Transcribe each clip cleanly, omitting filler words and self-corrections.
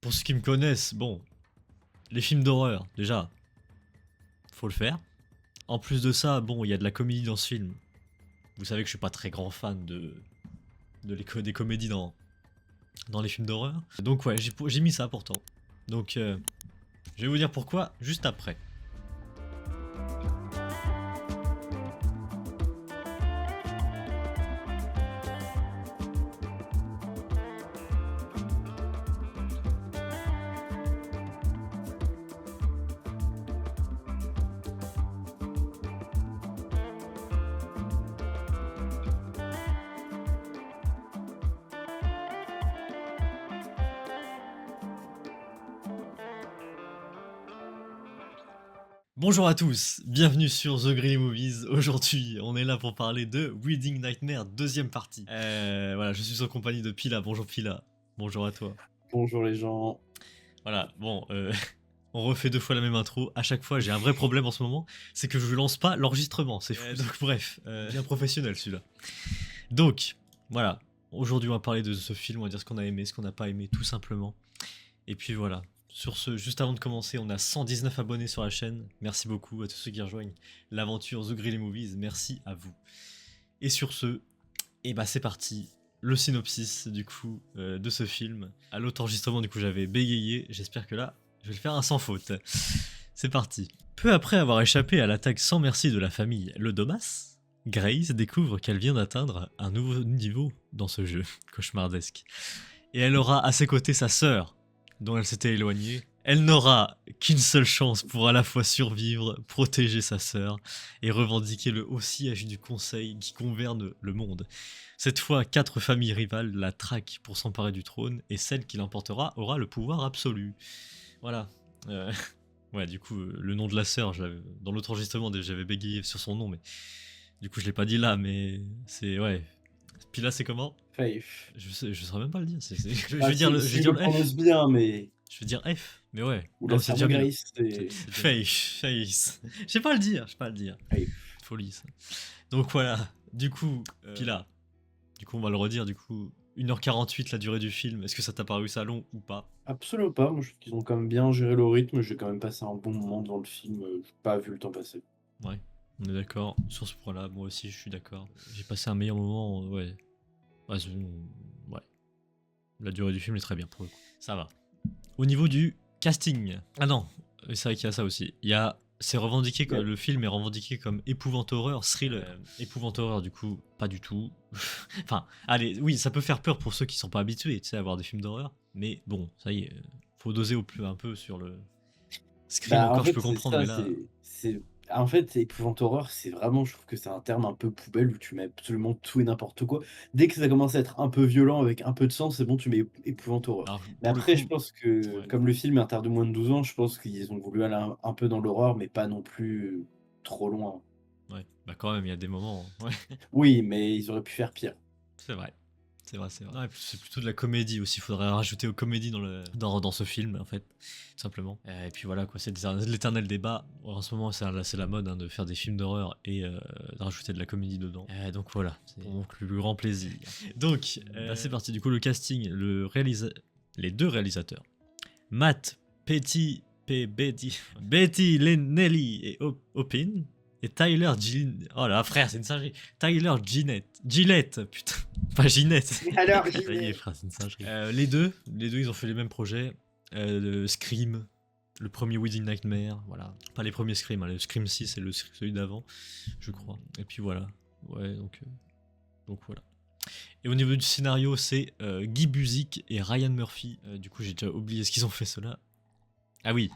pour ceux qui me connaissent, bon, les films d'horreur, déjà, faut le faire. En plus de ça, bon, il y a de la comédie dans ce film. Vous savez que je suis pas très grand fan des comédies dans les films d'horreur. Donc ouais, j'ai mis ça pourtant. Donc je vais vous dire pourquoi juste après. Bonjour à tous, bienvenue sur The Greedy Movies. Aujourd'hui, on est là pour parler de Wedding Nightmare, deuxième partie. Voilà, je suis en compagnie de Pila. Bonjour Pila. Bonjour à toi. Bonjour les gens. Voilà, bon, on refait deux fois la même intro. À chaque fois, j'ai un vrai problème en ce moment, c'est que je lance pas l'enregistrement. C'est fou. Donc bref, bien professionnel celui-là. Donc, voilà. Aujourd'hui, on va parler de ce film, on va dire ce qu'on a aimé, ce qu'on n'a pas aimé, tout simplement. Et puis voilà. Sur ce, juste avant de commencer, on a 119 abonnés sur la chaîne. Merci beaucoup à tous ceux qui rejoignent l'aventure The Greedy Movies. Merci à vous. Et sur ce, et bah c'est parti. Le synopsis du coup de ce film. À l'autre enregistrement, du coup, j'avais bégayé. J'espère que là, je vais le faire un sans faute. C'est parti. Peu après avoir échappé à l'attaque sans merci de la famille Le Domas, Grace découvre qu'elle vient d'atteindre un nouveau niveau dans ce jeu cauchemardesque. Et elle aura à ses côtés sa sœur, dont elle s'était éloignée. Elle n'aura qu'une seule chance pour à la fois survivre, protéger sa sœur et revendiquer le haut siège du conseil qui gouverne le monde. Cette fois, 4 familles rivales la traquent pour s'emparer du trône et celle qui l'emportera aura le pouvoir absolu. Voilà. Ouais, du coup, le nom de la sœur, dans l'autre enregistrement, j'avais bégayé sur son nom, mais du coup, je l'ai pas dit là, mais c'est... Ouais. Puis là, c'est comment? Faith. Je saurais même pas le dire. Je Ah, vais dire si, je vais si je dire le le F. prononce bien, mais. Je vais dire F, mais ouais. Ou Non, la c'est sœur de déjà bien. Grace, c'est. Face. Je sais pas le dire, Faith. Folie, ça. Donc voilà. Du coup, puis là, du coup, on va le redire, du coup, 1h48 la durée du film. Est-ce que ça t'a paru ça long ou pas? Absolument pas. Moi, je trouve qu'ils ont quand même bien géré le rythme. J'ai quand même passé un bon moment devant le film. J'ai pas vu le temps passer. Ouais, on est d'accord. Sur ce point-là, moi aussi, je suis d'accord. J'ai passé un meilleur moment, ouais. Ouais. La durée du film est très bien pour le coup. Ça va. Au niveau du casting. Ah non, c'est vrai qu'il y a ça aussi. C'est revendiqué Ouais. le film est revendiqué comme épouvante horreur, thriller. Épouvante horreur, du coup, pas du tout. Enfin, allez, oui, ça peut faire peur pour ceux qui sont pas habitués, tu sais, à voir des films d'horreur. Mais bon, ça y est, faut doser un peu sur le Scream Bah, en encore, je fait, peux c'est comprendre, ça. mais là, En fait, épouvante horreur, c'est vraiment. Je trouve que c'est un terme un peu poubelle où tu mets absolument tout et n'importe quoi. Dès que ça commence à être un peu violent avec un peu de sang, c'est bon, tu mets épouvante horreur. alors, Mais pour le après, je coup, pense que, ouais, comme le film est interdit de moins de 12 ans, je pense qu'ils ont voulu aller un peu dans l'horreur, mais pas non plus trop loin. ouais, bah quand même, il y a des moments, ouais. Oui, mais ils auraient pu faire pire. C'est vrai. C'est vrai, c'est vrai. Non, et puis c'est plutôt de la comédie aussi. Il faudrait rajouter aux comédies dans ce film, en fait, tout simplement. Et puis voilà, quoi, c'est l'éternel débat. En ce moment, c'est la mode hein, de faire des films d'horreur et de rajouter de la comédie dedans. Donc voilà, c'est pour mon plus grand plaisir. Donc, bah, c'est parti. Du coup, le casting, les deux réalisateurs, Matt Betty Nelly et Opin. Et Tyler Gillette. Oh là, frère, c'est une singerie. Tyler Gillette, putain. Pas Ginette. Alors, Ça y est, frère, c'est une singerie. Les deux, ils ont fait les mêmes projets. Scream, le premier Wedding Nightmare, voilà. Pas les premiers Scream, hein, le Scream 6 et celui d'avant, je crois. Et puis voilà. Ouais, donc voilà. Et au niveau du scénario, c'est Guy Buzik et Ryan Murphy. Du coup, j'ai déjà oublié ce qu'ils ont fait, cela. Ah oui,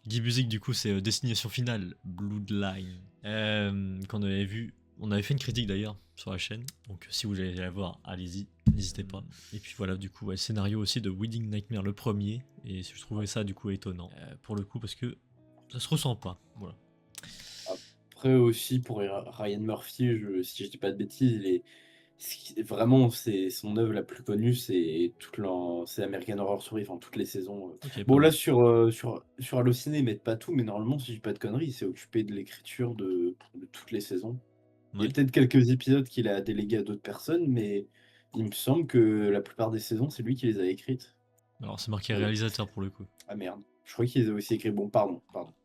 Guy Buzik, du coup, c'est Destination Finale, Bloodline. Qu'on avait vu. On avait fait une critique d'ailleurs sur la chaîne. Donc si vous voulez la voir, allez-y, n'hésitez pas. Et puis voilà, du coup, ouais, scénario aussi de Wedding Nightmare, le premier. Et je trouvais ça, du coup, étonnant. Pour le coup, parce que ça se ressent pas. Voilà. après aussi, pour Ryan Murphy, si je dis pas de bêtises, vraiment, c'est son œuvre la plus connue, c'est American Horror Story, enfin toutes les saisons. Ok, pas Bon, là, mal. sur Allociné, ils mettent pas tout, mais normalement, si je dis pas de conneries, il s'est occupé de l'écriture de toutes les saisons. Il y a Ouais. peut-être quelques épisodes qu'il a délégués à d'autres personnes, mais il me semble que la plupart des saisons, c'est lui qui les a écrites. Alors c'est marqué Oui. réalisateur pour le coup. Ah merde. Je crois qu'ils ont aussi écrit. Bon, pardon.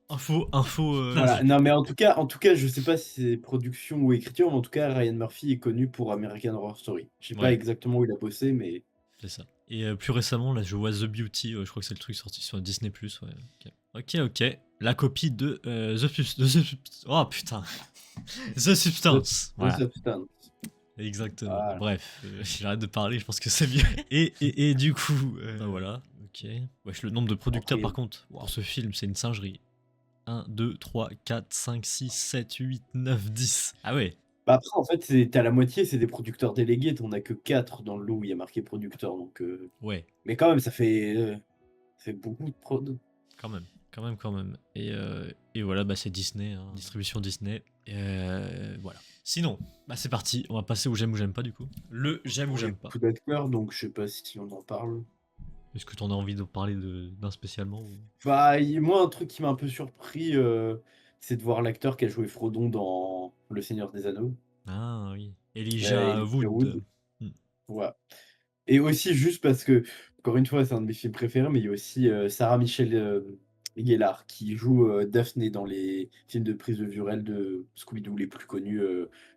Info. Voilà. Non, mais en tout cas, je sais pas si c'est production ou écriture, mais en tout cas, Ryan Murphy est connu pour American Horror Story. Je sais pas Ouais, exactement où il a bossé, mais c'est ça. Et plus récemment, là, je vois The Beauty. Je crois que c'est le truc sorti sur Disney+. Ouais. Ok. La copie de Oh putain. The The, Substance. The Voilà. Substance. Exactement. Voilà. Bref, j'arrête de parler, je pense que c'est mieux. Et du coup, bah voilà, ok. Wesh, le nombre de producteurs Après, par contre, pour ce film, c'est une singerie. 1, 2, 3, 4, 5, 6, 7, 8, 9, 10. Ah ouais, bah après, en fait, t'es à la moitié, c'est des producteurs délégués. T'en as que 4 dans le lot où il y a marqué producteur. Donc, ouais, mais quand même, ça fait beaucoup de prod. quand même. Quand même. Et voilà, bah c'est Disney, hein, distribution Disney. Voilà. Sinon, bah c'est parti, on va passer au j'aime ou j'aime pas du coup. Le j'aime ou Bon, il y a j'aime pas. beaucoup d'acteurs, donc je sais pas si on en parle. Est-ce que t'en as envie de parler d'un spécialement Bah, moi, un truc qui m'a un peu surpris, c'est de voir l'acteur qui a joué Frodon dans Le Seigneur des Anneaux, Ah oui. Elijah Elijah Wood. Wood. Hmm. Voilà. Et aussi, juste parce que, encore une fois, c'est un de mes films préférés, mais il y a aussi Sarah Michelle Gellar qui joue Daphné dans les films de prise de vue réelle de Scooby-Doo les plus connus,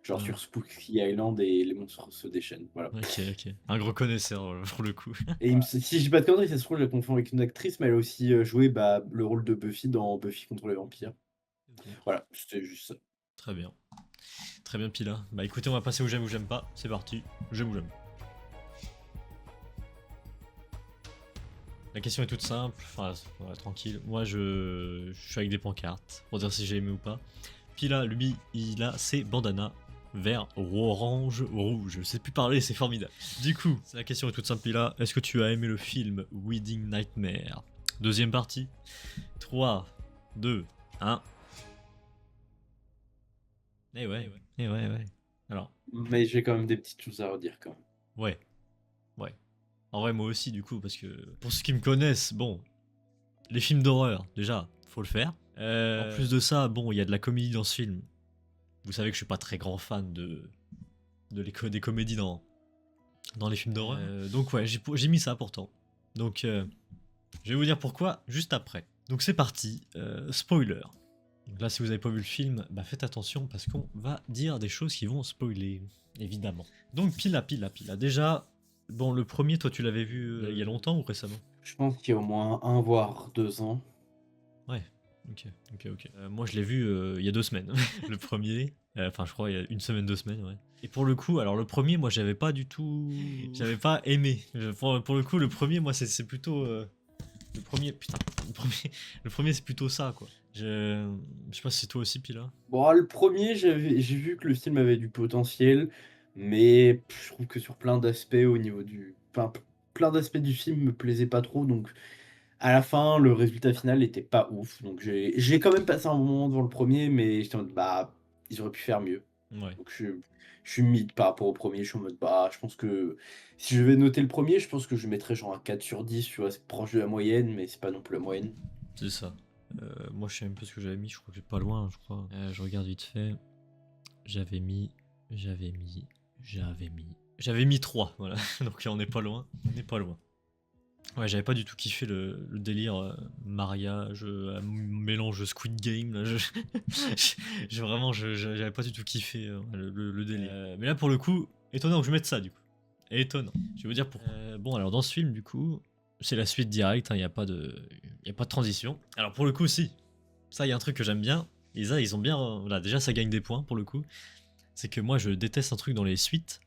genre Ah. sur Spooky Island et Les Monstres se déchaînent. Voilà. Ok. Un gros connaisseur pour le coup. Et si je dis pas de conneries, ça se trouve, je la confonds avec une actrice, mais elle a aussi joué le rôle de Buffy dans Buffy contre les vampires. Voilà, c'était juste ça. Très bien. Très bien, Pila. Bah écoutez, on va passer au j'aime ou j'aime pas. C'est parti. J'aime ou j'aime. La question est toute simple. Enfin, voilà, tranquille. Moi, je suis avec des pancartes pour dire si j'ai aimé ou pas. Pila, lui, il a ses bandanas vert, orange, rouge. Je sais plus parler, c'est formidable. Du coup, la question est toute simple, Pila. Est-ce que tu as aimé le film Wedding Nightmare? Deuxième partie. 3, 2, 1. Eh ouais. Alors, Mais j'ai quand même des petites choses à redire quand même. ouais. En vrai, moi aussi, du coup, parce que pour ceux qui me connaissent, bon, les films d'horreur, déjà, faut le faire. En plus de ça, bon, il y a de la comédie dans ce film. Vous savez que je suis pas très grand fan des comédies dans les films d'horreur. Donc ouais, j'ai mis ça pourtant. Donc je vais vous dire pourquoi juste après. Donc c'est parti, spoiler. Donc là si vous avez pas vu le film, bah faites attention parce qu'on va dire des choses qui vont spoiler, évidemment. Donc pila. Déjà, bon le premier toi tu l'avais vu il y a longtemps ou récemment? Je pense qu'il y a au moins 1 voire 2 ans. Ouais, ok. Moi je l'ai vu il y a 2 semaines, le premier. Enfin je crois il y a une semaine, 2 semaines, ouais. Et pour le coup, alors le premier moi j'avais pas du tout... J'avais pas aimé. Pour le coup le premier moi c'est plutôt... Le premier, putain, le premier c'est plutôt ça quoi. Je sais pas si c'est toi aussi Pila. Bon, le premier, j'ai vu que le film avait du potentiel, mais je trouve que sur plein d'aspects au niveau du... Enfin, plein d'aspects du film me plaisaient pas trop, donc à la fin, le résultat final était pas ouf. Donc j'ai quand même passé un bon moment devant le premier, mais j'étais en mode, bah, ils auraient pu faire mieux. Ouais, Donc je suis mid par rapport au premier, je suis en mode, bah, je pense que si je vais noter le premier, je pense que je mettrais genre un 4 sur 10, tu vois, c'est proche de la moyenne, mais c'est pas non plus la moyenne. c'est ça. Moi je sais même pas ce que j'avais mis, je crois que j'ai pas loin, je crois. Je regarde vite fait. J'avais mis, j'avais mis, j'avais mis 3, voilà. Donc on n'est pas loin, Ouais, j'avais pas du tout kiffé le délire mariage, mélange Squid Game. Là, vraiment, j'avais pas du tout kiffé le délire. Mais là, pour le coup, étonnant que je mette ça, du coup. Étonnant. Je vais vous dire pourquoi. Bon, alors dans ce film, du coup, c'est la suite directe, il n'y a pas de transition. Alors pour le coup, si. Ça, il y a un truc que j'aime bien. Et ça, ils ont bien... Voilà, déjà, ça gagne des points, pour le coup. C'est que moi, je déteste un truc dans les suites,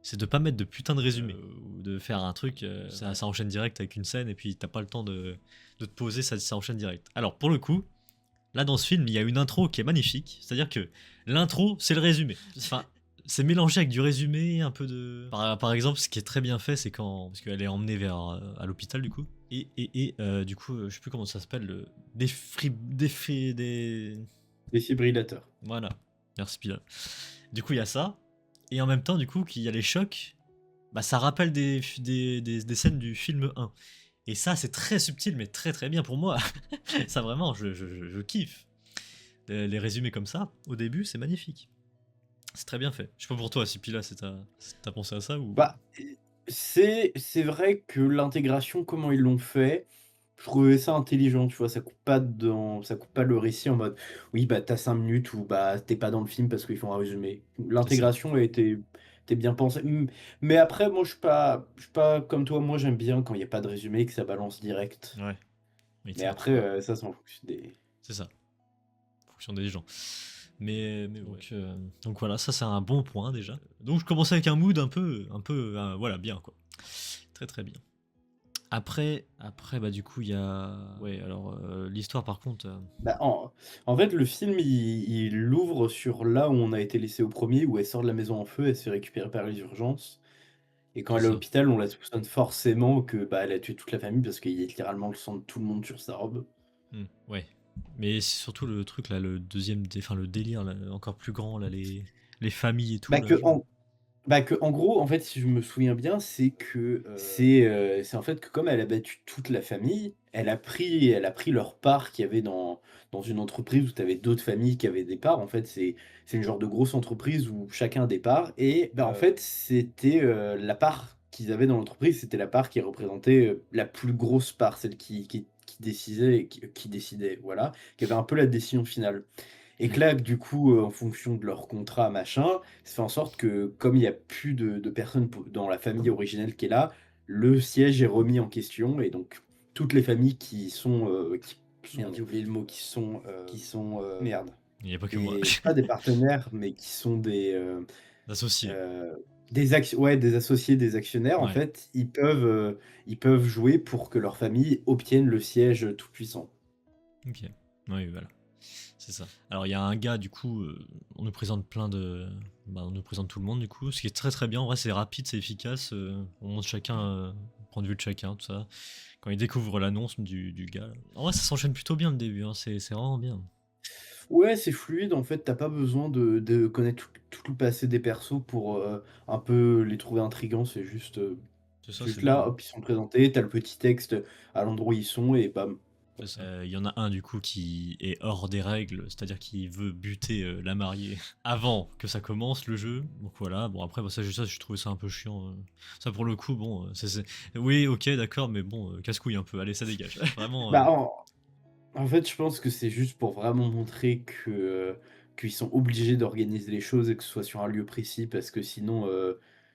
c'est de pas mettre de putain de résumé ou de faire un truc ça enchaîne direct avec une scène et puis t'as pas le temps de te poser, ça enchaîne direct. Alors pour le coup, là dans ce film il y a une intro qui est magnifique, c'est à dire que l'intro c'est le résumé, enfin c'est mélangé avec du résumé, un peu de... Par exemple, ce qui est très bien fait, c'est quand... Parce qu'elle est emmenée vers à l'hôpital, du coup. Du coup, je sais plus comment ça s'appelle, le... des... Défibrillateur. Voilà, merci Pila. Du coup, il y a ça. Et en même temps, du coup, qu'il y a les chocs, bah, ça rappelle des scènes du film 1. Et ça, c'est très subtil, mais très très bien pour moi. Ça, vraiment, je kiffe. Les résumés comme ça, au début, c'est magnifique. C'est très bien fait. Je sais pas pour toi, si Pila, t'as pensé à ça ou... Bah, C'est vrai que l'intégration, comment ils l'ont fait, je trouvais ça intelligent, tu vois? Ça coupe pas le récit en mode: «Oui, bah, tu 5 minutes» ou bah, t'es pas dans le film parce qu'ils font un résumé. C'est ça. L'intégration a été bien pensée. Mais après, moi, je suis pas comme toi, moi, j'aime bien quand il y a pas de résumé, que ça balance direct. Ouais. Oui, Mais c'est après, ça, c'est en fonction des ça. En fonction des gens. Mais ouais. donc voilà, ça c'est un bon point déjà. Donc je commençais avec un mood voilà, bien quoi. Très très bien. Après bah du coup il y a... Ouais, alors l'histoire par contre... Bah, en fait, le film, il ouvre sur là où on a été laissé au premier, où elle sort de la maison en feu, elle se fait récupérer par les urgences. Et quand c'est elle est à ça. l'hôpital, on la soupçonne forcément que, bah, elle a tué toute la famille parce qu'il y a littéralement le sang de tout le monde sur sa robe. Ouais. Mais c'est surtout le truc là, le deuxième... Enfin le délire là, encore plus grand là, les familles et tout Bah, là. que en gros, en fait, si je me souviens bien, c'est que, c'est en fait que comme elle a battu toute la famille, elle a pris leur part qu'il y avait dans une entreprise où tu avais d'autres familles qui avaient des parts. En fait, c'est une genre de grosse entreprise où chacun a des parts et bah, en fait, c'était, la part qu'ils avaient dans l'entreprise, c'était la part qui représentait, la plus grosse part, celle qui décidait et qui décidait, voilà, qui avait un peu la décision finale. Et Mm. que là, du coup, en fonction de leur contrat, machin, ça fait en sorte que comme il y a plus de personnes dans la famille originelle qui est là, le siège est remis en question et donc toutes les familles merde, j'ai oublié le mot, merde, Il n'y a pas que moi. des pas des partenaires, mais qui sont Associés. des associés, des actionnaires, en Ouais. fait, ils peuvent jouer pour que leur famille obtienne le siège tout puissant. Ok. Oui, voilà. C'est ça. Alors il y a un gars, du coup, on nous présente on nous présente tout le monde, du coup, ce qui est très très bien. En vrai, c'est rapide, c'est efficace. On montre chacun, point de vue de chacun, tout ça. Quand il découvre l'annonce du gars. En vrai, ça s'enchaîne plutôt bien le début, hein, c'est vraiment bien. Ouais, c'est fluide, en fait, t'as pas besoin de connaître tout le passé des persos pour, un peu les trouver intrigants, C'est ça, c'est c'est juste bien. là, hop, ils sont présentés, t'as le petit texte à l'endroit où ils sont et bam. C'est ça. Il y en a un, du coup, qui est hors des règles, c'est-à-dire qu'il veut buter la mariée avant que ça commence le jeu. Donc voilà, bon, après, bah, ça, je trouvais ça un peu chiant. Ça, pour le coup, bon, oui, ok, d'accord, mais bon, casse-couille un peu, allez, ça dégage. Vraiment. Bah, en fait, je pense que c'est juste pour vraiment montrer qu'ils sont obligés d'organiser les choses et que ce soit sur un lieu précis parce que sinon,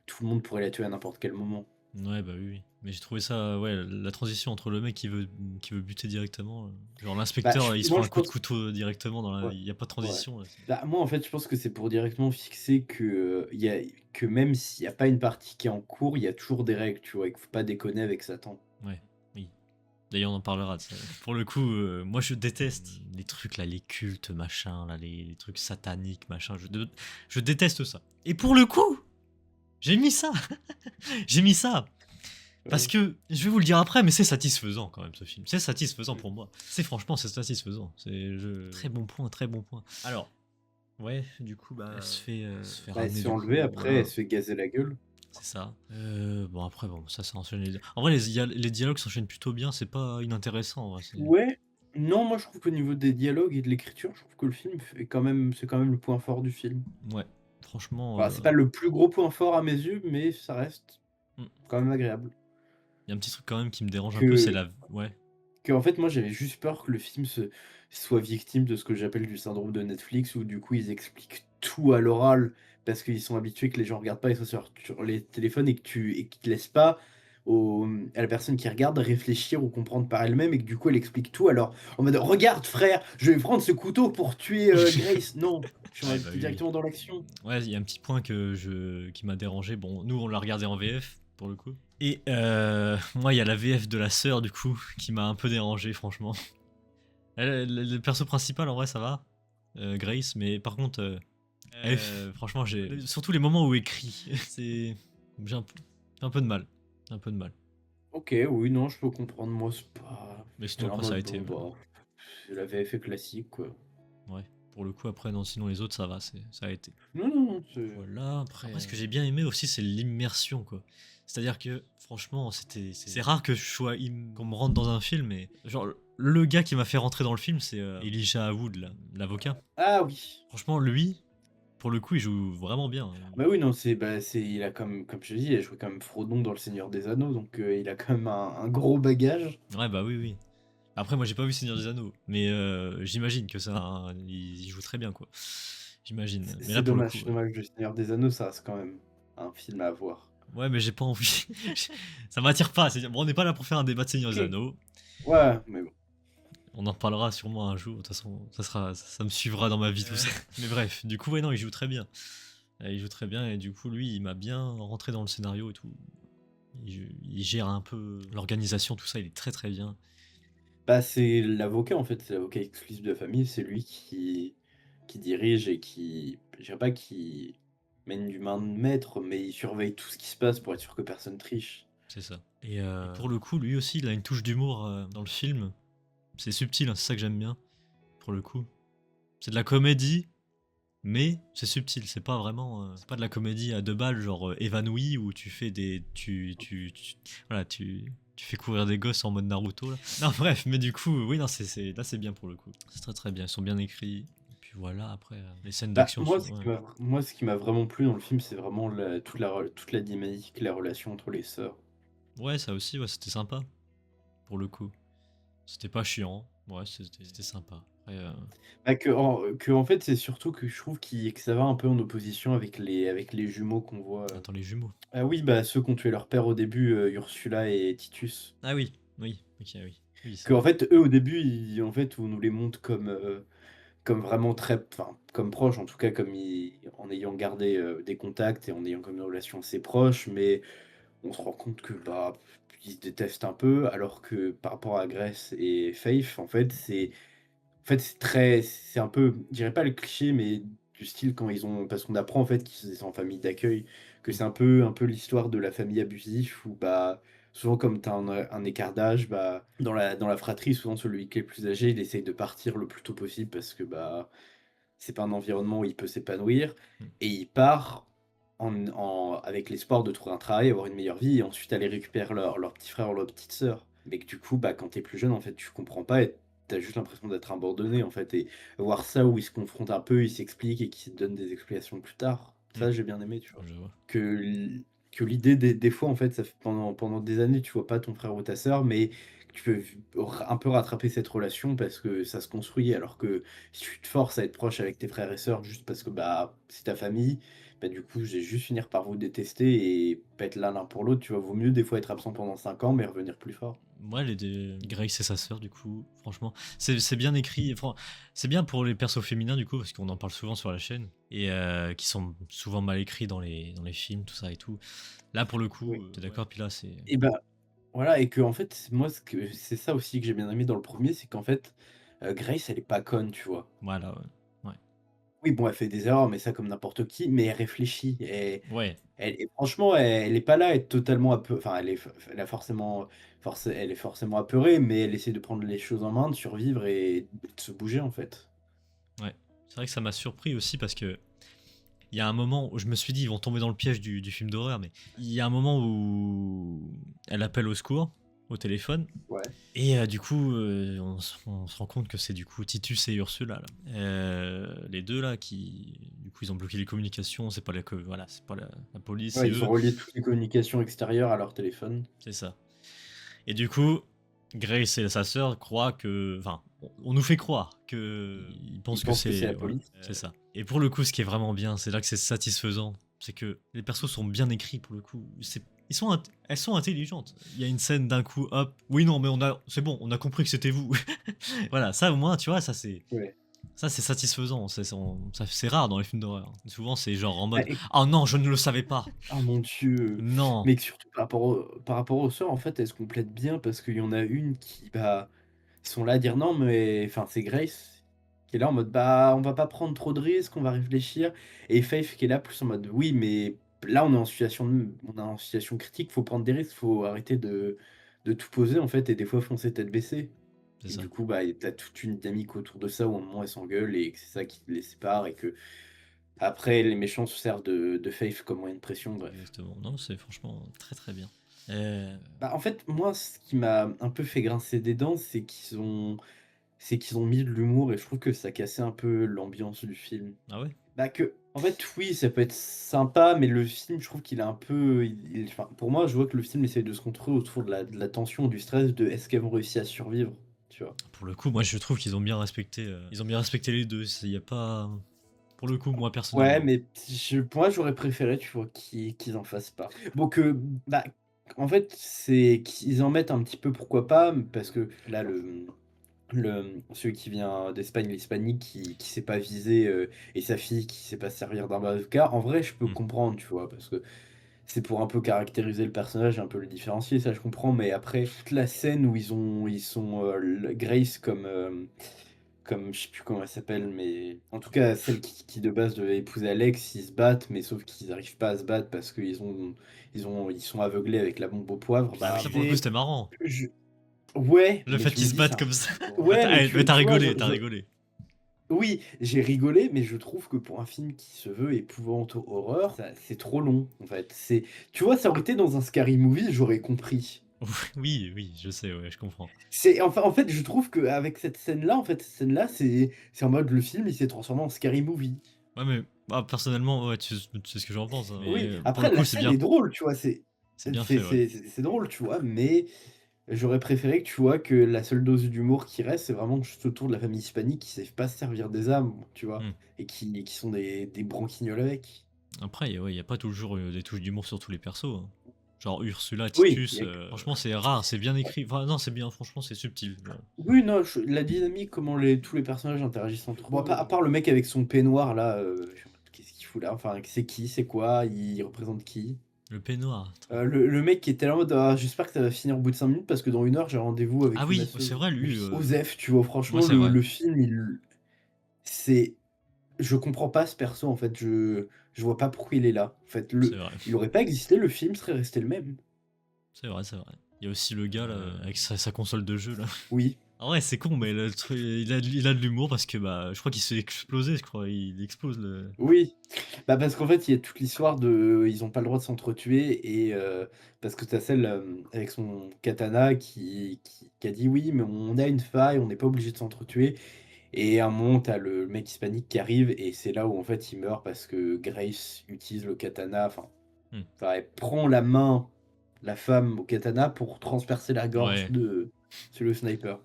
tout le monde pourrait la tuer à n'importe quel moment. Ouais, bah oui, oui. Mais j'ai trouvé ça, ouais, la transition entre le mec qui veut buter directement, genre Bah, l'inspecteur, il se prend moi, un je coup de pense couteau directement ouais, il y a pas de ouais. transition. Là. Bah, moi, en fait, je pense que c'est pour directement fixer que même s'il y a pas une partie qui est en cours, il y a toujours des règles, tu vois? Et qu'il faut pas déconner avec Satan. Ouais, oui. D'ailleurs, on en parlera de ça. Pour le coup, moi je déteste les trucs là, les cultes, machin, là, les trucs sataniques, machin. Je déteste ça. Et pour le coup, j'ai mis ça. J'ai mis ça. Parce que, je vais vous le dire après, mais c'est satisfaisant quand même ce film. C'est satisfaisant pour moi. Franchement, c'est satisfaisant. Très bon point, très bon point. Alors, ouais, du coup, bah, elle se fait Bah, elle se ramener fait du coup, enlever après, elle voilà. se fait gazer la gueule. C'est ça. Bon, après, bon, ça enchaîne. En vrai, les dialogues s'enchaînent plutôt bien, c'est pas inintéressant. En vrai, Ouais, non, moi, je trouve qu'au niveau des dialogues et de l'écriture, je trouve que le film c'est quand même le point fort du film. Ouais, franchement, Bah, c'est pas le plus gros point fort à mes yeux, mais ça reste il quand même agréable. y a un petit truc quand même qui me dérange un peu, c'est Que la. Ouais, En fait, moi, j'avais juste peur que le film soit victime de ce que j'appelle du syndrome de Netflix, où du coup, ils expliquent tout à l'oral parce qu'ils sont habitués que les gens regardent pas, ils sont sur les téléphones et qu'ils te laissent pas à la personne qui regarde réfléchir ou comprendre par elle-même et que du coup, elle explique tout. Alors, en mode, regarde, frère, je vais prendre ce couteau pour tuer Grace. Non, je suis ouais, bah oui, oui. directement dans l'action. Ouais, il y a un petit point qui m'a dérangé. Bon, nous, on l'a regardé en VF, pour le coup. Et moi, il y a la VF de la sœur, du coup, qui m'a un peu dérangé, franchement. Le perso principal, en vrai, ça va. Grace, mais par contre, franchement, surtout les moments où elle crie. J'ai un peu de mal. Un peu de mal. Ok, oui, non, je peux comprendre. Moi, c'est pas. Mais C'est sinon, en après, ça a mode, été. bon, bah, c'est la VF classique, quoi. Ouais, pour le coup, après, non, sinon les autres, ça va, ça a été. Non, non, non, c'est. Voilà, après, ce que j'ai bien aimé aussi, c'est l'immersion, quoi. C'est-à-dire que, franchement, c'est rare que qu'on me rentre dans un film, et genre, le gars qui m'a fait rentrer dans le film, c'est Elijah Wood, là, l'avocat. Ah oui. Franchement, lui, pour le coup, il joue vraiment bien, hein. Bah oui, non, il a comme je te dis, il a joué comme Frodon dans Le Seigneur des Anneaux, donc il a quand même un gros bagage. Ouais, bah oui, oui. Après, moi, j'ai pas vu Seigneur des Anneaux, mais j'imagine que ça, il joue très bien, quoi. J'imagine. Mais là, C'est pour le coup, dommage, c'est dommage, Le Seigneur des Anneaux, ça reste quand même un film à voir. ouais, mais j'ai pas envie. Ça m'attire pas. Bon, on n'est pas là pour faire un débat de Seigneur des OK. Anneaux. Ouais, mais bon. On en reparlera sûrement un jour. De toute façon, ça me suivra dans ma vie, tout ça. Mais bref, du coup, ouais, non, il joue très bien. Il joue très bien, et du coup, lui, il m'a bien rentré dans le scénario et tout. Il gère un peu l'organisation, tout ça, il est très très bien. Bah, c'est l'avocat, en fait, c'est l'avocat exclusif de la famille, c'est lui qui dirige et qui je dirais pas qui mène du main de maître, mais il surveille tout ce qui se passe pour être sûr que personne triche. C'est ça. Et pour le coup, lui aussi, il a une touche d'humour dans le film. C'est subtil, hein, c'est ça que j'aime bien, pour le coup. C'est de la comédie, mais c'est subtil. C'est pas vraiment. C'est pas de la comédie à deux balles, genre évanoui, où tu fais des. Voilà, tu fais courir des gosses en mode Naruto, là. Non, bref, mais du coup, oui, non, là, c'est bien pour le coup. C'est très très bien. Ils sont bien écrits. Et puis voilà, après, les scènes Bah, d'action sont. Ouais. moi, ce qui m'a vraiment plu dans le film, c'est vraiment toute la dynamique, la relation entre les sœurs. Ouais, ça aussi, ouais, c'était sympa, pour le coup. C'était pas chiant. Ouais, c'était sympa. Après, Bah, en fait, c'est surtout que je trouve que ça va un peu en opposition avec les jumeaux qu'on voit. attends, les jumeaux. Ah oui, bah ceux qui ont tué leur père au début, Ursula et Titus. Ah oui, oui, ok, oui. Oui, Que en fait, eux au début, en fait, on nous les montre comme vraiment enfin, comme proches, en tout cas, en ayant gardé des contacts et en ayant comme une relation assez proche, mais on se rend compte que bah ils se détestent un peu, alors que par rapport à Grace et Faith, en fait, c'est un peu, je dirais pas le cliché, mais du style quand ils ont parce qu'on apprend en fait qu'ils sont en famille d'accueil, que c'est un peu l'histoire de la famille abusive où, bah, souvent comme tu as un écart d'âge, bah, dans la fratrie, souvent celui qui est le plus âgé, il essaye de partir le plus tôt possible parce que, bah, c'est pas un environnement où il peut s'épanouir Mm. et il part avec l'espoir de trouver un travail, avoir une meilleure vie et ensuite aller récupérer leur petit frère ou leur petite sœur. Mais que du coup, bah, quand tu es plus jeune, en fait, tu comprends pas et tu as juste l'impression d'être abandonné, en fait. Et voir ça où ils se confrontent un peu, ils s'expliquent et qu'ils se donnent des explications plus tard, Mm. ça, j'ai bien aimé, tu vois. Je vois. Que l'idée, des fois, en fait, ça fait pendant des années, tu vois pas ton frère ou ta sœur, mais tu peux un peu rattraper cette relation parce que ça se construit. Alors que si tu te forces à être proche avec tes frères et sœurs juste parce que bah, c'est ta famille, bah, du coup, j'ai juste finir par vous détester et pas être là l'un pour l'autre. Tu vois, vaut mieux des fois être absent pendant 5 ans, mais revenir plus fort. Moi, les deux. Grace et sa sœur, du coup, franchement, c'est bien écrit. C'est bien pour les persos féminins, du coup, parce qu'on en parle souvent sur la chaîne, et qui sont souvent mal écrits dans les films, tout ça et tout. Là, pour le coup, Oui. t'es d'accord, puis là, c'est. Et bah, voilà, et que en fait, moi, c'est ça aussi que j'ai bien aimé dans le premier, c'est qu'en fait, Grace, elle est pas conne, tu vois. Voilà, ouais. Ouais. Oui, bon, elle fait des erreurs, mais ça comme n'importe qui, mais elle réfléchit Ouais, et franchement, elle est pas là à être totalement enfin, elle a elle est forcément apeurée, mais elle essaie de prendre les choses en main, de survivre et de se bouger, en fait. ouais. C'est vrai que ça m'a surpris aussi parce que il y a un moment où je me suis dit ils vont tomber dans le piège du film d'horreur, mais il y a un moment où elle appelle au secours au téléphone. Ouais. Et du coup, on se rend compte que c'est du coup Titus et Ursula, là. Les deux là qui, du coup, ils ont bloqué les communications. C'est pas voilà, c'est pas la police, Ouais, c'est ils ont eux, relié toutes les communications extérieures à leur téléphone. c'est ça. Et du coup, Grace et sa sœur croient que, enfin, on nous fait croire que ils Ils pensent que pensent que c'est c'est, la voilà, police. c'est ça. Et pour le coup, ce qui est vraiment bien, c'est là que c'est satisfaisant, c'est que les persos sont bien écrits pour le coup. Elles sont intelligentes. Il y a une scène d'un coup, hop, oui non, mais c'est bon, on a compris que c'était vous. Voilà, ça au moins, tu vois, Ouais. ça c'est satisfaisant. C'est rare dans les films d'horreur. Souvent, c'est genre en Bah, mode, oh non, je ne le savais pas. oh mon Dieu! Non. Mais que surtout par rapport aux sœurs, en fait, elles se complètent bien parce qu'il y en a une qui, bah, sont là à dire: «Non, mais» enfin, c'est Grace qui est là en mode: «Bah, on va pas prendre trop de risques, on va réfléchir» et Faith qui est là plus en mode: «Oui, mais là, on est en situation critique, faut prendre des risques, faut arrêter de tout poser, en fait et des fois foncer tête baissée» C'est et ça. du coup, bah, tu as toute une dynamique autour de ça où à un moment elles s'engueulent et que c'est ça qui les sépare et qu'après les méchants se servent de Faith comme moyen de pression, bref. Exactement. Non, c'est franchement très très bien. Bah, en fait, moi, ce qui m'a un peu fait grincer des dents, c'est qu'ils ont mis de l'humour et je trouve que ça cassait un peu l'ambiance du film. Ah ouais? Bah, en fait, oui, ça peut être sympa, mais le film, je trouve qu'il est un peu enfin, pour moi, je vois que le film essaye de se contrôler autour de la tension, du stress, de est-ce qu'elles vont réussir à survivre, tu vois? Pour le coup, moi je trouve qu'ils ont bien respecté, ils ont bien respecté les deux. Il y a pas, pour le coup, moi Ouais, personnellement. mais moi, j'aurais préféré, tu vois, qu'ils en fassent pas. Bon bah, en fait, c'est qu'ils en mettent un petit peu, pourquoi pas, parce que là, celui qui vient d'Espagne, l'hispanique, qui sait pas viser, et sa fille qui sait pas se servir d'un bazooka, en vrai, je peux Hmm. comprendre, tu vois, parce que c'est pour un peu caractériser le personnage, un peu le différencier, ça je comprends, mais après, toute la scène où ils sont Grace comme je sais plus comment elle s'appelle, mais en tout cas, celle qui de base devait épouser Alex, ils se battent, mais sauf qu'ils n'arrivent pas à se battre parce ils sont aveuglés avec la bombe au poivre. Ah oui, Bah, ça pour le coup c'était marrant. je- ouais, Le mais fait tu qu'ils me se dis battent ça. comme ça. Ouais, mais Mais t'as tu vois, rigolé, t'as rigolé. oui, j'ai rigolé, mais je trouve que pour un film qui se veut épouvante horreur, c'est trop long, en fait. Tu vois, ça aurait été dans un Scary Movie, j'aurais compris. Oui, oui, je sais, ouais, je comprends. Enfin, en fait, je trouve qu'avec cette scène-là, c'est en mode le film, il s'est transformé en Scary Movie. Ouais, mais personnellement, ouais, tu sais ce que j'en pense, hein, Oui, mais pour le après, coup, la scène est drôle, tu vois, c'est bien fait, ouais. c'est drôle, tu vois, mais j'aurais préféré que tu vois que la seule dose d'humour qui reste, c'est vraiment juste autour de la famille hispanique qui savent pas se servir des armes, tu vois, Hmm. et qui sont des branquignoles avec. Après, ouais, y a pas toujours des touches d'humour sur tous les persos, hein. Genre Ursula, Oui, Titus, franchement, c'est rare, c'est bien écrit. Enfin, non, c'est bien, franchement, c'est subtil. Genre. oui, non, la dynamique, comment tous les personnages interagissent entre eux. Bon, à part le mec avec son peignoir, là, qu'est-ce qu'il fout là? Enfin, c'est qui? C'est quoi? Il représente qui? Le peignoir. Le mec qui était là en mode ah, j'espère que ça va finir au bout de 5 minutes parce que dans 1 heure j'ai rendez-vous Ah avec une oui, c'est masseuse. vrai, lui. Osef, tu vois, Ouais, franchement, c'est vrai. le film, c'est. Je comprends pas ce perso en fait, je vois pas pourquoi il est là. En fait, C'est vrai. il aurait pas existé, le film serait resté le même. C'est vrai, c'est vrai. Il y a aussi le gars là, avec sa console de jeu là. Oui. Ah ouais, c'est con, mais il a de l'humour parce que bah, je crois qu'il s'est explosé, je crois. Il explose le. Oui. Bah parce qu'en fait, il y a toute l'histoire de ils ont pas le droit de s'entretuer et parce que tu celle avec son katana qui a dit oui, mais on a une faille, on n'est pas obligé de s'entretuer. Et à un moment, t'as le mec hispanique qui arrive, et c'est là où en fait il meurt parce que Grace utilise le katana. Hmm. Enfin, elle prend la main, la femme, au katana pour transpercer la gorge Ouais, de le sniper.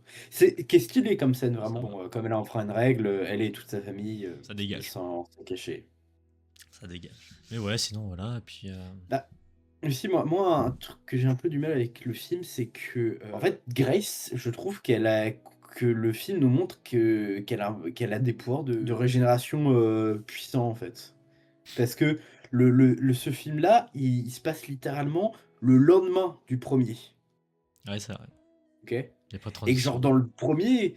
Qu'est-ce qu'il est comme scène c'est vraiment? vrai. Bon, comme elle enfreint une règle, elle et toute sa famille Ça qui dégage. s'en cacher. Ça dégage. Mais ouais, sinon voilà, et puis. Bah, aussi, moi, un truc que j'ai un peu du mal avec le film, c'est que, en fait, Grace, je trouve que le film nous montre qu'elle a des pouvoirs de régénération puissants, en fait. Parce que ce film-là, il se passe littéralement le lendemain du premier. Ouais, c'est vrai. Ok? Il y a pas de Et que genre transition. dans le premier,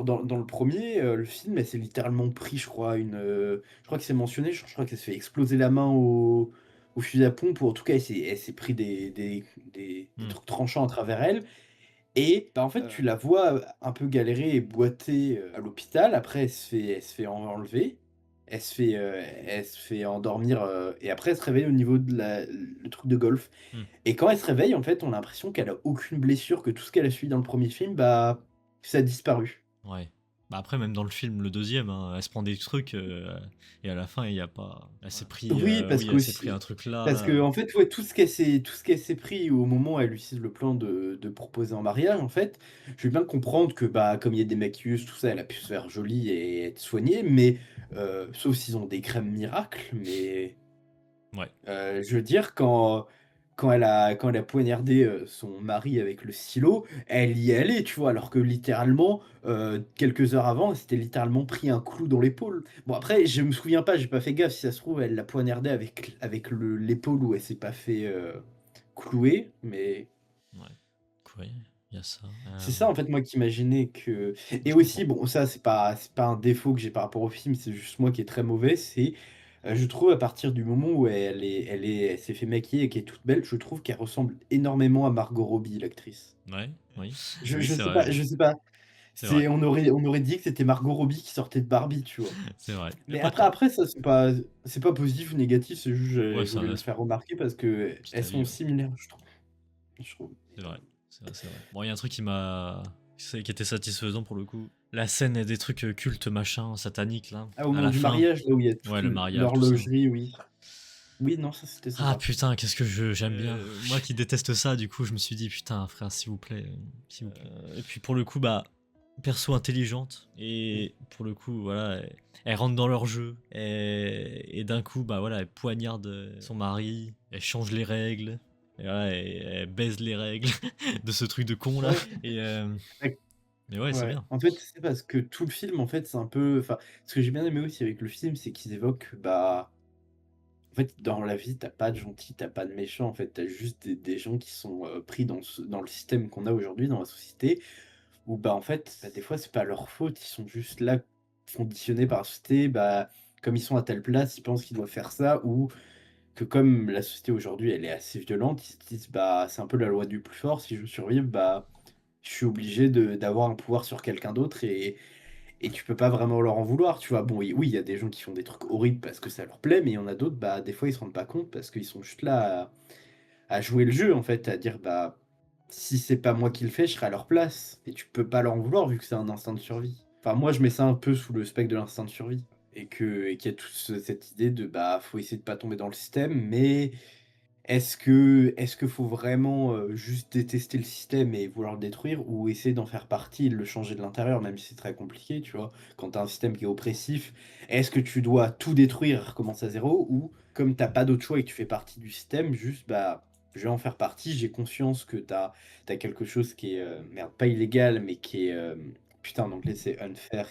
dans le premier, le film, elle s'est littéralement pris, je crois, je crois que c'est mentionné, je crois qu'elle se fait exploser la main au fusil à pompe, ou en tout cas, elle s'est pris des Hmm. trucs tranchants à travers elle. Et bah, en fait, tu la vois un peu galérer et boiter à l'hôpital. Après, elle se fait enlever. Elle se fait endormir. Et après, elle se réveille au niveau de le truc de golf. Hmm. Et quand elle se réveille, en fait, on a l'impression qu'elle a aucune blessure, que tout ce qu'elle a suivi dans le premier film, bah, ça a disparu. Ouais. Bah après, même dans le film, le deuxième, hein, elle se prend des trucs et à la fin, il y a pas. Elle s'est pris, Oui, oui, elle s'est pris un truc parce là. que en fait, ouais, tout ce qu'elle s'est pris au moment où elle utilise le plan de proposer en mariage, en fait, je veux bien comprendre que bah comme il y a des maquilleuses, tout ça, elle a pu se faire jolie et être soignée, mais sauf s'ils ont des crèmes miracles, mais Ouais. je veux dire quand elle a poignardé son mari avec le stylo, elle y est allée, tu vois, alors que littéralement quelques heures avant, elle s'était littéralement pris un clou dans l'épaule. Bon après, je me souviens pas, j'ai pas fait gaffe, si ça se trouve, elle l'a poignardé avec l'épaule où elle s'est pas fait clouer, mais Ouais. Ouais, il y a ça. c'est ça en fait moi qui imaginais que. Et Je aussi, comprends. bon, ça c'est pas un défaut que j'ai par rapport au film, c'est juste moi qui est très mauvais, c'est je trouve à partir du moment où elle s'est fait maquiller et qu'elle est toute belle, je trouve qu'elle ressemble énormément à Margot Robbie, l'actrice. Ouais, oui. Je, Oui, je c'est sais vrai. pas, je sais pas. C'est vrai. On aurait dit que c'était Margot Robbie qui sortait de Barbie, tu vois. C'est vrai. Il y a Mais pas après, tort. après ça c'est pas positif ou négatif, c'est juste Ouais, je c'est voulais le un faire remarquer parce que petit elles sont avis, ouais. similaires, je trouve. Je trouve. C'est vrai. C'est vrai, c'est vrai. Bon, il y a un truc qui m'a. C'est qui était satisfaisant pour le coup. La scène des trucs cultes, machin, sataniques là, Ah, au à moment la du fin. mariage, là où il y a Ouais, toute le mariage, tout ça. l'horlogerie, oui. Oui, non, ça c'était Ah sympa. putain, qu'est-ce que j'aime bien. Moi qui déteste ça, du coup, je me suis dit, putain, frère, s'il vous plaît, s'il vous plaît. Et puis pour le coup, bah, perso intelligente. Et pour le coup, voilà, elle rentre dans leur jeu. Et d'un coup, bah voilà, elle poignarde son mari, elle change les règles. Et voilà, elle baise les règles de ce truc de con là. Ouais, Et ouais, mais ouais, c'est ouais. bien. En fait, c'est parce que tout le film, en fait, c'est un peu. Enfin, ce que j'ai bien aimé aussi avec le film, c'est qu'ils évoquent, bah, en fait, dans la vie, t'as pas de gentils, t'as pas de méchants. En fait, t'as juste des gens qui sont pris dans le système qu'on a aujourd'hui, dans la société, où, bah, en fait, bah, des fois, c'est pas leur faute. Ils sont juste là, conditionnés par la société. Bah, comme ils sont à telle place, ils pensent qu'ils doivent faire ça, ou que comme la société aujourd'hui, elle est assez violente, ils se disent, bah, c'est un peu la loi du plus fort. Si je veux survivre, bah, je suis obligé d'avoir un pouvoir sur quelqu'un d'autre et tu peux pas vraiment leur en vouloir, tu vois. Bon, oui, il y a des gens qui font des trucs horribles parce que ça leur plaît, mais il y en a d'autres, bah, des fois, ils se rendent pas compte parce qu'ils sont juste là à jouer le jeu, en fait, à dire, bah, si c'est pas moi qui le fais, je serai à leur place. Et tu peux pas leur en vouloir vu que c'est un instinct de survie. Enfin, moi, je mets ça un peu sous le spectre de l'instinct de survie. Et qu'il y a toute cette idée de, bah, faut essayer de pas tomber dans le système, mais est-ce que faut vraiment, juste détester le système et vouloir le détruire ou essayer d'en faire partie et de le changer de l'intérieur, même si c'est très compliqué, tu vois? Quand tu as un système qui est oppressif, est-ce que tu dois tout détruire et recommencer à zéro ou comme t'as pas d'autre choix et que tu fais partie du système, juste, bah, je vais en faire partie, j'ai conscience que t'as as quelque chose qui est, merde, pas illégal, mais qui est, putain, en anglais, c'est unfair,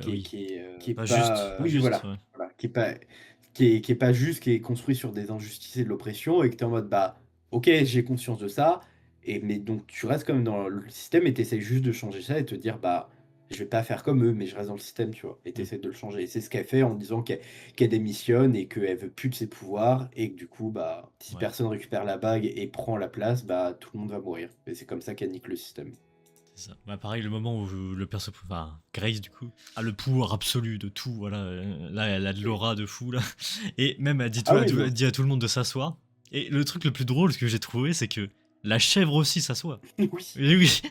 Oui. qui est Pas juste, pas, pas oui, juste, voilà, ouais. voilà, qui est pas juste, qui est construit sur des injustices et de l'oppression, et que tu es en mode, bah, ok, j'ai conscience de ça, mais donc tu restes quand même dans le système et tu essaies juste de changer ça et te dire, bah, je vais pas faire comme eux, mais je reste dans le système, tu vois, et tu Mm. essaies de le changer. Et c'est ce qu'elle fait en disant qu'elle démissionne et qu'elle veut plus de ses pouvoirs, et que du coup, bah, si Ouais. personne récupère la bague et prend la place, bah, tout le monde va mourir. Et c'est comme ça qu'elle nique le système. C'est ça. Bah, pareil, le moment où le perso, enfin, Grace, du coup, a le pouvoir absolu de tout, voilà. Là, elle a de Oui. l'aura de fou, là. Et même, elle dit, Ah oui, elle dit à tout le monde de s'asseoir. Et le truc le plus drôle, ce que j'ai trouvé, c'est que la chèvre aussi s'assoit. oui. Et oui,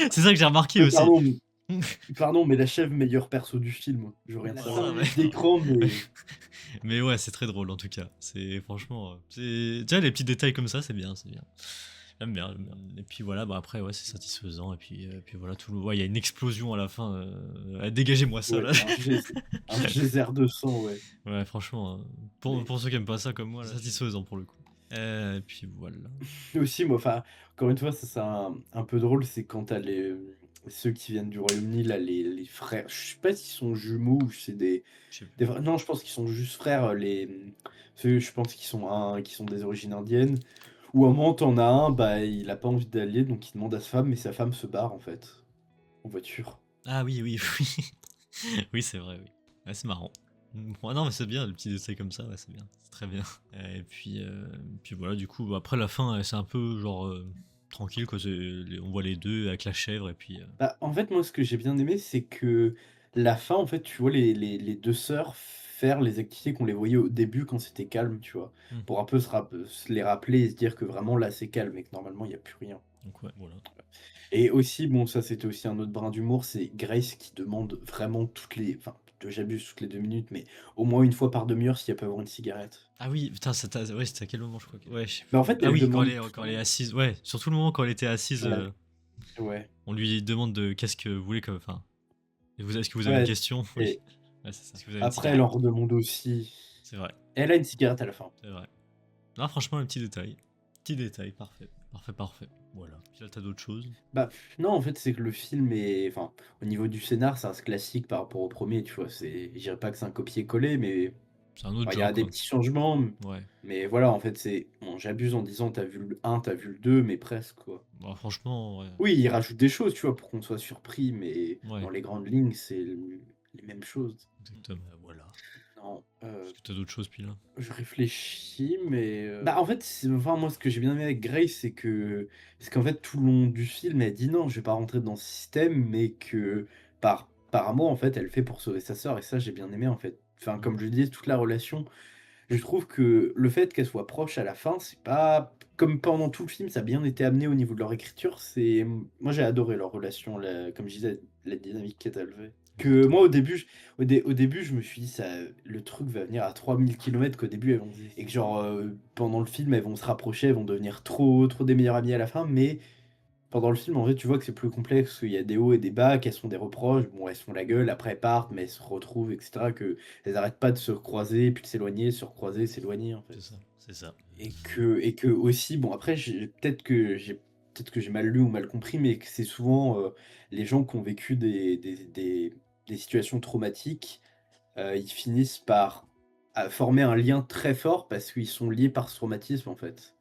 c'est ça que j'ai remarqué Mais aussi. pardon, mais la chèvre meilleur perso du film. Je regarde C'est 5 ça, ouais. minutes d'écran, mais Mais ouais, c'est très drôle en tout cas. C'est franchement. Tu vois, les petits détails comme ça, c'est bien, c'est bien. J'aime bien, j'aime bien. Et puis voilà, bah après, ouais, c'est satisfaisant. Et puis voilà, ouais, il y a une explosion à la fin. Dégagez-moi ça ouais, là. un geyser de sang, ouais. Ouais, franchement, Mais pour ceux qui aiment pas ça comme moi, là, satisfaisant pour le coup. Et puis voilà. aussi, moi, enfin, encore une fois, ça c'est un peu drôle, c'est quand t'as ceux qui viennent du Royaume-Uni, là, les frères. Je sais pas s'ils sont jumeaux ou si c'est Je sais plus. non, je pense qu'ils sont juste frères, ceux, je pense qui sont des origines indiennes. Ou à un moment, t'en as un, bah, il a pas envie d'aller, donc il demande à sa femme, mais sa femme se barre, en fait, en voiture. Ah oui, oui, oui. Oui, c'est vrai, oui. Ouais, c'est marrant. Ouais, non, mais c'est bien, le petit détail comme ça, ouais, c'est bien. C'est très bien. Et puis voilà, du coup, après la fin, c'est un peu genre tranquille, quoi. On voit les deux avec la chèvre, et puis. Bah, en fait, moi, ce que j'ai bien aimé, c'est que la fin, en fait, tu vois les 2 sœurs faire les activités qu'on les voyait au début quand c'était calme, tu vois? Hmm. Pour un peu se les rappeler et se dire que vraiment là, c'est calme et que normalement, il y a plus rien. Donc ouais, voilà. Et aussi, bon, ça, c'était aussi un autre brin d'humour, c'est Grace qui demande vraiment enfin, j'abuse toutes les 2 minutes, mais au moins une fois par demi-heure si elle peut avoir une cigarette. Ah oui, putain, ouais, c'était à quel moment, je crois ouais, je sais Mais plus. en fait, Ah elle oui, demande quand elle est tout. assise, ouais, surtout le moment quand elle était assise, Ouais, ouais, on lui demande de qu'est-ce que vous voulez comme. Enfin, est-ce que vous avez une ouais, question? Oui. et Ouais, c'est ça. Est-ce que vous avez une après, elle cigarette? en redemande aussi. C'est vrai, Elle a une cigarette à la fin. c'est vrai. Non, franchement, un petit détail. Petit détail, parfait. Parfait, parfait. Voilà. Puis là, t'as d'autres choses. Bah, non, en fait, c'est que le film est enfin, au niveau du scénar, ça reste classique par rapport au premier tu vois? Je dirais pas que c'est un copier-coller, mais C'est un autre bah, il y a genre, des quoi. petits changements, Ouais. mais voilà, en fait, bon, j'abuse en disant: «Tu vu le un t'as vu le 2 mais presque, quoi. Bah, franchement, ouais. Oui, ils rajoutent des choses, tu vois, pour qu'on soit surpris, mais Ouais, dans les grandes lignes, c'est les mêmes choses. exactement. Voilà. Non, Est-ce que t'as d'autres choses, puis là? je réfléchis, mais bah, en fait, enfin, moi, ce que j'ai bien aimé avec Grace, c'est qu'en fait, tout le long du film, elle dit: «Non, je vais pas rentrer dans ce système», mais que par amour, en fait, elle le fait pour sauver sa sœur et ça, j'ai bien aimé, en fait. Enfin, Mm. comme je le disais, toute la relation, je trouve que le fait qu'elle soit proche à la fin, c'est pas comme pendant tout le film, ça a bien été amené au niveau de leur écriture, moi j'ai adoré leur relation, comme je disais, la dynamique qu'elle avait. Que moi au début, au début, je me suis dit, le truc va venir à 3000 km, qu'au début, et que genre, pendant le film, elles vont se rapprocher, elles vont devenir trop, trop des meilleures amies à la fin, mais pendant le film, en fait, tu vois que c'est plus complexe, qu'il y a des hauts et des bas, qu'elles sont des reproches, bon, elles se font la gueule, après elles partent, mais elles se retrouvent, etc., que elles arrêtent pas de se croiser, puis de s'éloigner, se recroiser, s'éloigner, en fait. C'est ça, c'est ça. Et que aussi, bon, après, peut-être que j'ai mal lu ou mal compris, mais que c'est souvent les gens qui ont vécu des situations traumatiques, ils finissent par former un lien très fort parce qu'ils sont liés par ce traumatisme, en fait.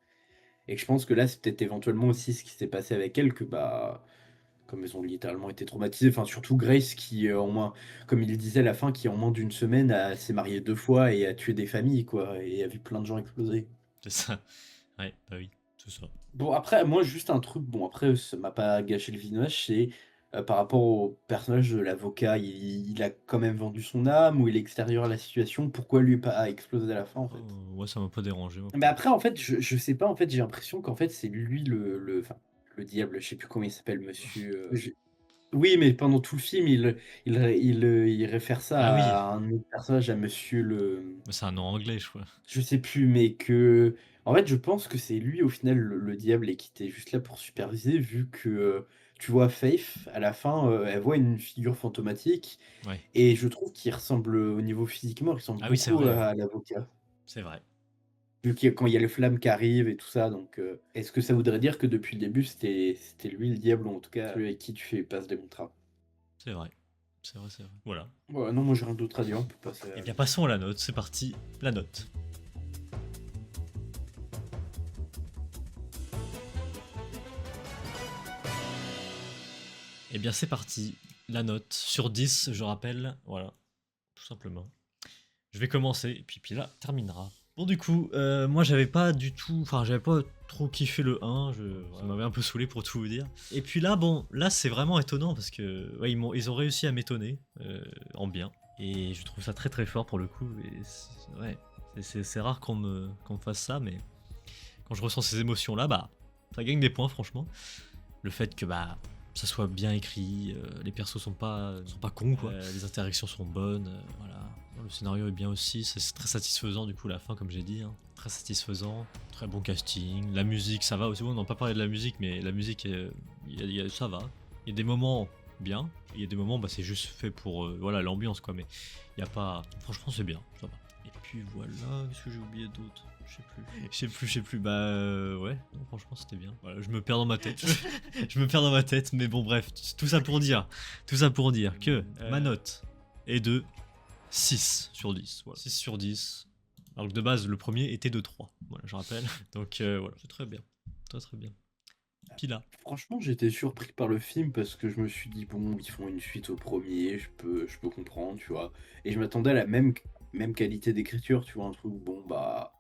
Et que je pense que là, c'est peut-être éventuellement aussi ce qui s'est passé avec elles, que bah, comme elles ont littéralement été traumatisées, enfin surtout Grace qui, en moins, comme il disait à la fin, qui en moins d'une semaine s'est mariée 2 fois et a tué des familles, quoi, et a vu plein de gens exploser. C'est ça. Ouais, bah oui, c'est ça. Bon, après, moi, juste un truc, bon, après, ça m'a pas gâché le visionnage, c'est par rapport au personnage de l'avocat, il a quand même vendu son âme ou il est extérieur à la situation, pourquoi lui pas explosé à la fin, en fait? Ouais, ça m'a pas dérangé, moi. Mais après, en fait, je sais pas, en fait, j'ai l'impression qu'en fait, c'est lui enfin, le diable, je sais plus comment il s'appelle, monsieur. Oui, mais pendant tout le film, il réfère Ah oui, ça à un autre personnage, à monsieur mais c'est un nom anglais, je crois. je sais plus, mais en fait, je pense que c'est lui, au final, le diable et qui était juste là pour superviser, vu que, tu vois, Faith, à la fin, elle voit une figure fantomatique Ouais. et je trouve qu'il ressemble, au niveau physiquement, il ressemble Ah oui, c'est beaucoup vrai, ouais. à l'avocat. C'est vrai. Vu quand il y a les flammes qui arrivent et tout ça, donc est-ce que ça voudrait dire que depuis le début, c'était lui le diable, ou en tout cas, celui avec qui tu fais passes des contrats? C'est vrai. C'est vrai, c'est vrai. Voilà. Ouais, non, moi j'ai rien d'autre à dire, on peut passer Et à... bien, passons à la note. C'est parti, la note. Et bien, c'est parti. La note sur 10, je rappelle. Voilà. Tout simplement. Je vais commencer, et puis là, terminera. Bon, du coup, moi, j'avais pas du tout... Enfin, j'avais pas trop kiffé le 1. Ça m'avait un peu saoulé, pour tout vous dire. Et puis là, bon, là, c'est vraiment étonnant, parce que... Ouais, ils ont réussi à m'étonner, en bien. Et je trouve ça très très fort, pour le coup. Et ouais, c'est rare qu'on me fasse ça, mais... Quand je ressens ces émotions-là, bah... Ça gagne des points, franchement. Le fait que, bah... Ça soit bien écrit, les persos sont pas cons, quoi. Les interactions sont bonnes, voilà. Le scénario est bien aussi, c'est très satisfaisant du coup la fin, comme j'ai dit, hein. Très satisfaisant, très bon casting, la musique ça va aussi, on n'a pas parlé de la musique, mais la musique ça va. Il y a des moments bien, il y a des moments bah, c'est juste fait pour voilà l'ambiance quoi, mais il y a pas, franchement c'est bien, ça va. Et puis voilà, qu'est-ce que j'ai oublié d'autre? Je sais plus, bah ouais, non, franchement c'était bien. Voilà, je me perds dans ma tête. Je me perds dans ma tête, mais bon bref, tout ça pour dire que ma note est de 6 sur 10. Voilà. 6 sur 10. Alors que de base, le premier était de 3. Voilà, je rappelle. Donc voilà, c'est très bien. Très très bien. Pila. Franchement, j'étais surpris par le film parce que je me suis dit, bon, ils font une suite au premier, je peux comprendre, tu vois. Et je m'attendais à la même qualité d'écriture, tu vois, un truc, bon, bah,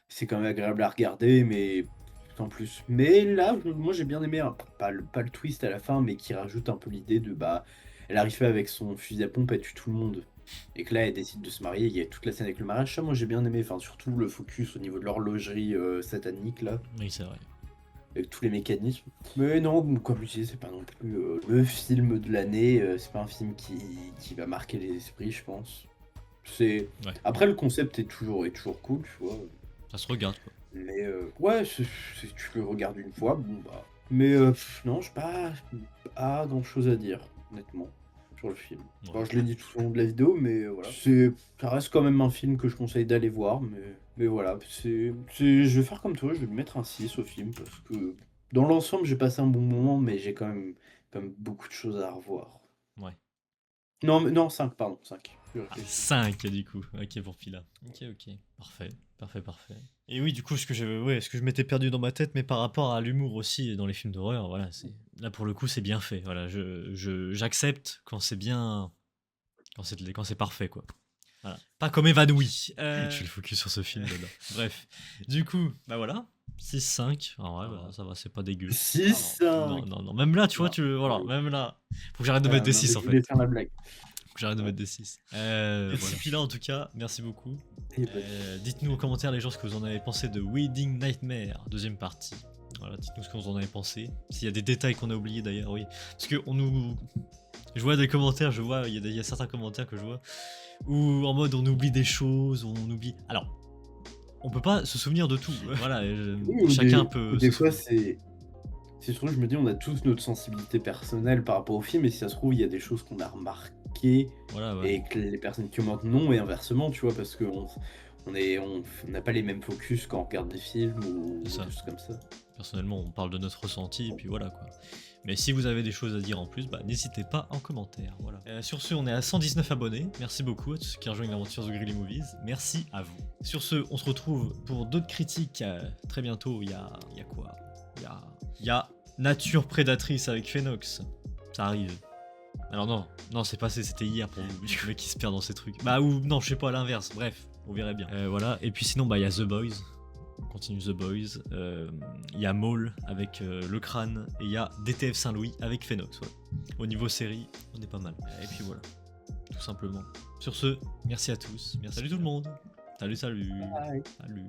c'est quand même agréable à regarder, mais sans plus. Mais là, moi, j'ai bien aimé, hein, pas le twist à la fin, mais qui rajoute un peu l'idée de, bah, elle arrive avec son fusil à pompe, elle tue tout le monde. Et que là, elle décide de se marier, il y a toute la scène avec le mariage, ça, moi, j'ai bien aimé, enfin, surtout le focus au niveau de l'horlogerie satanique, là. Oui, c'est vrai. Avec tous les mécanismes. Mais non, comme je disais, c'est pas non plus le film de l'année. C'est pas un film qui va marquer les esprits, je pense. C'est Ouais. Après, le concept est toujours cool, tu vois. Ça se regarde quoi. Mais ouais, tu le regardes une fois, bon bah. Mais non, j'ai pas grand chose à dire, honnêtement, sur le film. Ouais. Bon, je l'ai dit tout au long de la vidéo, mais voilà. Ça reste quand même un film que je conseille d'aller voir, mais voilà. Je vais faire comme toi, je vais lui mettre un 6 au film, parce que dans l'ensemble, j'ai passé un bon moment, mais j'ai quand même beaucoup de choses à revoir. Ouais. Non, non, 5, pardon, 5. 5 du coup. Ok pour Pila. Ok, ok. Parfait. Parfait, parfait. Et oui, du coup, ce que je m'étais perdu dans ma tête, mais par rapport à l'humour aussi dans les films d'horreur, voilà, là pour le coup, c'est bien fait. Voilà, j'accepte quand c'est bien, quand c'est parfait, quoi. Voilà. Pas comme évanoui. Je fais le focus sur ce film dedans. Bref. Du coup, bah voilà. 6-5. En vrai, bah, ça va, c'est pas dégueu. 6, Non, non, non. Même là, tu vois, Non. voilà, même là. Faut que j'arrête de mettre des Non, mais 6 en je voulais fait. faire la blague. que j'arrête de mettre des 6. Voilà. Puis là, en tout cas, merci beaucoup. Dites-nous en commentaire les gens ce que vous en avez pensé de Wedding Nightmare, deuxième partie. Voilà, dites-nous ce que vous en avez pensé. S'il y a des détails qu'on a oubliés d'ailleurs, oui. Parce que je vois des commentaires, il y a certains commentaires que je vois où en mode on oublie des choses, on oublie. Alors, on peut pas se souvenir de tout. Voilà, Oui, chacun peut. des fois, c'est surtout, je me dis, on a tous notre sensibilité personnelle par rapport au film, et si ça se trouve, il y a des choses qu'on a remarquées Voilà, ouais. et que les personnes qui commentent non, et inversement, tu vois, parce qu'on on n'a pas les mêmes focus quand on regarde des films ou des C'est ça. choses comme ça. Personnellement, on parle de notre ressenti et puis voilà quoi. Mais si vous avez des choses à dire en plus, bah n'hésitez pas en commentaire. Voilà. Sur ce, on est à 119 abonnés. Merci beaucoup à tous ceux qui rejoignent l'aventure The Greedy Movies. Merci à vous. Sur ce, on se retrouve pour d'autres critiques très bientôt. Il y a quoi? Il y a Nature prédatrice avec Phénox. Ça arrive. Alors non, c'est passé, c'était hier pour vous. Le mec qui se perd dans ces trucs. Bah ou non, je sais pas, à l'inverse. Bref, on verrait bien. Voilà. Et puis sinon, bah il y a The Boys. On continue The Boys. Il y a Maul avec le crâne. Et il y a DTF Saint-Louis avec Phénox. Ouais. Au niveau série, on est pas mal. Et puis voilà. Tout simplement. Sur ce, merci à tous. Merci. Salut tout le monde. Salut. Bye. Salut.